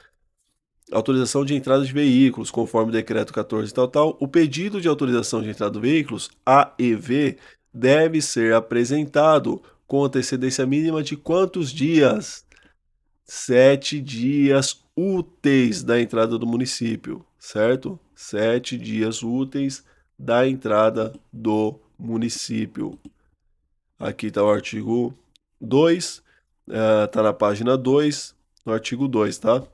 Autorização de entrada de veículos, conforme o decreto 14 tal, tal. O pedido de autorização de entrada de veículos, AEV, deve ser apresentado com antecedência mínima de quantos dias? 7 dias úteis da entrada do município, certo? 7 dias úteis da entrada do município. Aqui está o artigo 2, está na página 2, no artigo 2, tá?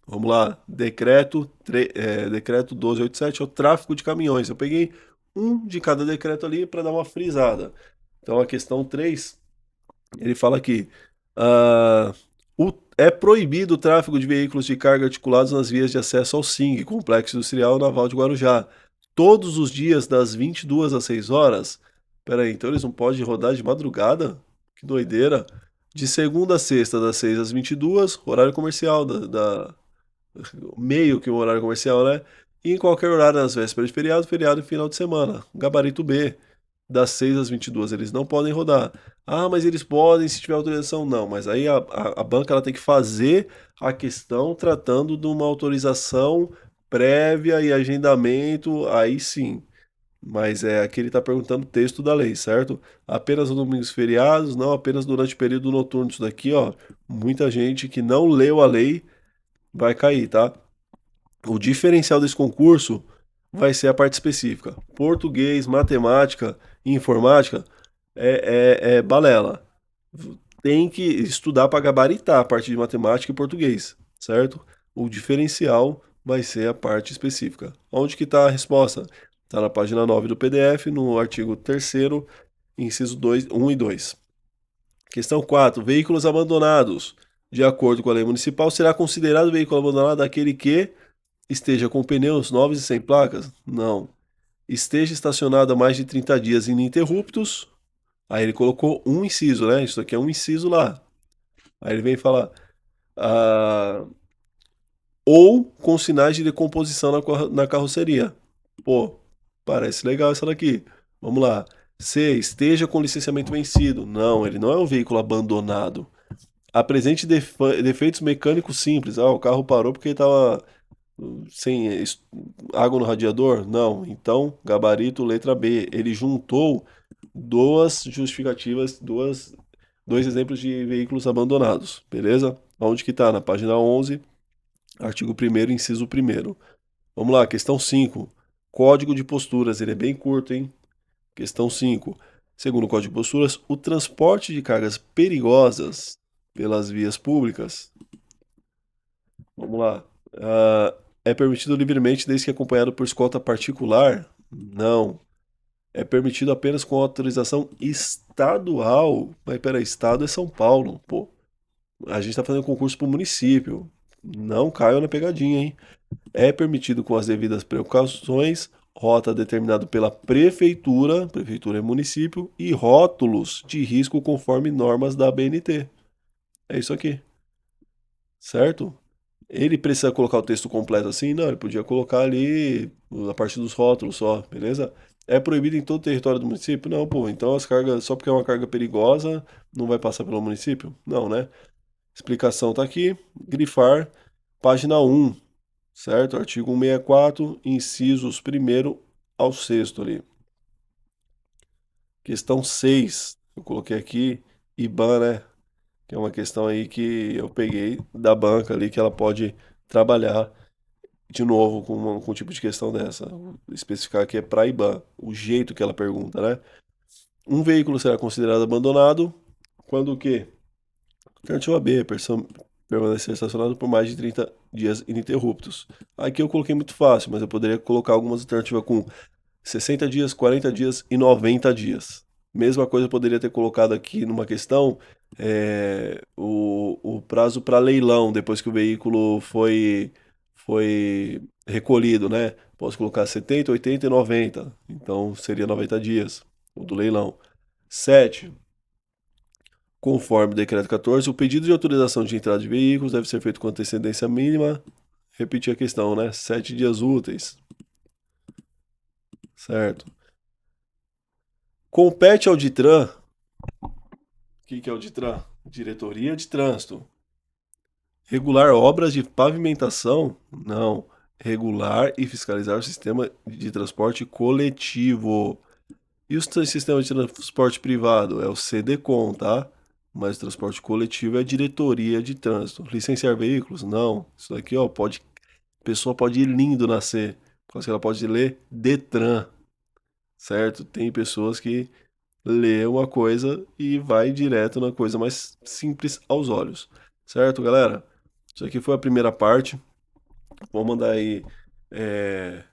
Vamos lá, decreto 1287 é o tráfego de caminhões. Eu peguei um de cada decreto ali para dar uma frisada. Então a questão 3, ele fala aqui, ah, é proibido o tráfego de veículos de carga articulados nas vias de acesso ao SING, Complexo Industrial Naval de Guarujá, todos os dias das 22 às 6 horas. Peraí, então eles não podem rodar de madrugada? Que doideira. De segunda a sexta, das 6 às 22, horário comercial, meio que um horário comercial, né? E em qualquer horário nas vésperas de feriado, feriado e final de semana. Gabarito B, das 6 às 22, eles não podem rodar. Ah, mas eles podem se tiver autorização. Não, mas aí a banca ela tem que fazer a questão tratando de uma autorização prévia e agendamento, aí sim. Mas é aqui ele está perguntando o texto da lei, certo? Apenas nos domingos e feriados, não apenas durante o período noturno. Isso daqui, ó, muita gente que não leu a lei vai cair, tá? O diferencial desse concurso vai ser a parte específica. Português, matemática e informática é balela. Tem que estudar para gabaritar a parte de matemática e português, certo? O diferencial vai ser a parte específica. Onde que está a resposta? Está na página 9 do PDF, no artigo 3º, inciso 2, 1 e 2. Questão 4. Veículos abandonados. De acordo com a lei municipal, será considerado veículo abandonado aquele que esteja com pneus novos e sem placas? Não. Esteja estacionado há mais de 30 dias ininterruptos. Aí ele colocou um inciso, né? Isso aqui é um inciso lá. Aí ele vem falar. Ah, ou com sinais de decomposição na carroceria. Pô, parece legal essa daqui. Vamos lá. C. Esteja com licenciamento vencido. Não, ele não é um veículo abandonado. Apresente defeitos mecânicos simples. Ah, o carro parou porque estava sem água no radiador? Não. Então, gabarito letra B. Ele juntou duas justificativas, dois exemplos de veículos abandonados. Beleza? Onde que tá? Na página 11, artigo 1º, inciso 1º. Vamos lá, questão 5. Código de posturas. Ele é bem curto, hein? Questão 5. Segundo o Código de Posturas, o transporte de cargas perigosas pelas vias públicas. Vamos lá. É permitido livremente desde que acompanhado por escolta particular? Não. É permitido apenas com autorização estadual. Mas peraí, estado é São Paulo, pô. A gente tá fazendo concurso pro município. Não caiam na pegadinha, hein? É permitido com as devidas precauções, rota determinada pela prefeitura, prefeitura é município, e rótulos de risco conforme normas da ABNT. É isso aqui, certo? Ele precisa colocar o texto completo assim? Não, ele podia colocar ali a parte dos rótulos só, beleza? É proibido em todo o território do município? Não, pô. Então as cargas, só porque é uma carga perigosa, não vai passar pelo município? Não, né? Explicação tá aqui. Grifar, página 1, certo? Artigo 164, incisos 1º ao 6º ali. Questão 6, eu coloquei aqui, IBAN, né? Que é uma questão aí que eu peguei da banca ali, que ela pode trabalhar de novo com um tipo de questão dessa. Especificar que é para IBAN, o jeito que ela pergunta, né? Um veículo será considerado abandonado quando o quê? Alternativa B, permanecer estacionado por mais de 30 dias ininterruptos. Aqui eu coloquei muito fácil, mas eu poderia colocar algumas alternativas com 60 dias, 40 dias e 90 dias. Mesma coisa eu poderia ter colocado aqui numa questão o prazo para leilão, depois que o veículo foi recolhido, né? Posso colocar 70, 80 e 90. Então seria 90 dias, o do leilão. 7. Conforme o decreto 14, o pedido de autorização de entrada de veículos deve ser feito com antecedência mínima. Repetir a questão, né? 7 dias úteis. Certo. Compete ao DITRAN. O que é o DITRAN? Diretoria de Trânsito. Regular obras de pavimentação? Não. Regular e fiscalizar o sistema de transporte coletivo. E o sistema de transporte privado? É o CDCOM, tá? Mas o transporte coletivo é a diretoria de trânsito. Licenciar veículos? Não. Isso aqui, ó, pode. A pessoa pode ir lindo nascer. Porque ela pode ler DETRAN, certo? Tem pessoas que lê uma coisa e vai direto na coisa mais simples aos olhos. Certo, galera? Isso aqui foi a primeira parte. Vou mandar aí é,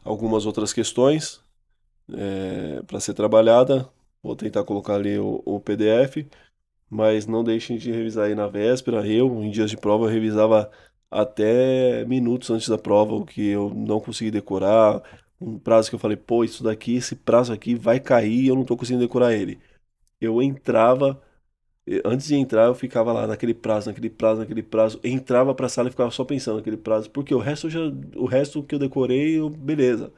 algumas outras questões para ser trabalhada. Vou tentar colocar ali o PDF, mas não deixem de revisar aí na véspera. Eu, em dias de prova, eu revisava até minutos antes da prova, o que eu não consegui decorar. Um prazo que eu falei, pô, isso daqui, esse prazo aqui vai cair e eu não tô conseguindo decorar ele. Eu entrava, antes de entrar, eu ficava lá naquele prazo, naquele prazo, naquele prazo. Entrava pra sala e ficava só pensando naquele prazo, porque o resto que eu decorei, beleza.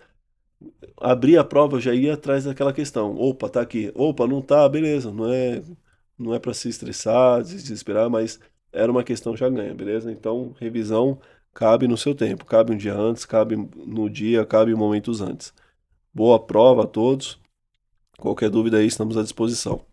Abri a prova, eu já ia atrás daquela questão. Opa, tá aqui. Opa, não tá, beleza. Não é para se estressar, se desesperar, mas era uma questão já ganha, beleza? Então, revisão cabe no seu tempo. Cabe um dia antes, cabe no dia, cabe momentos antes. Boa prova a todos. Qualquer dúvida aí, estamos à disposição.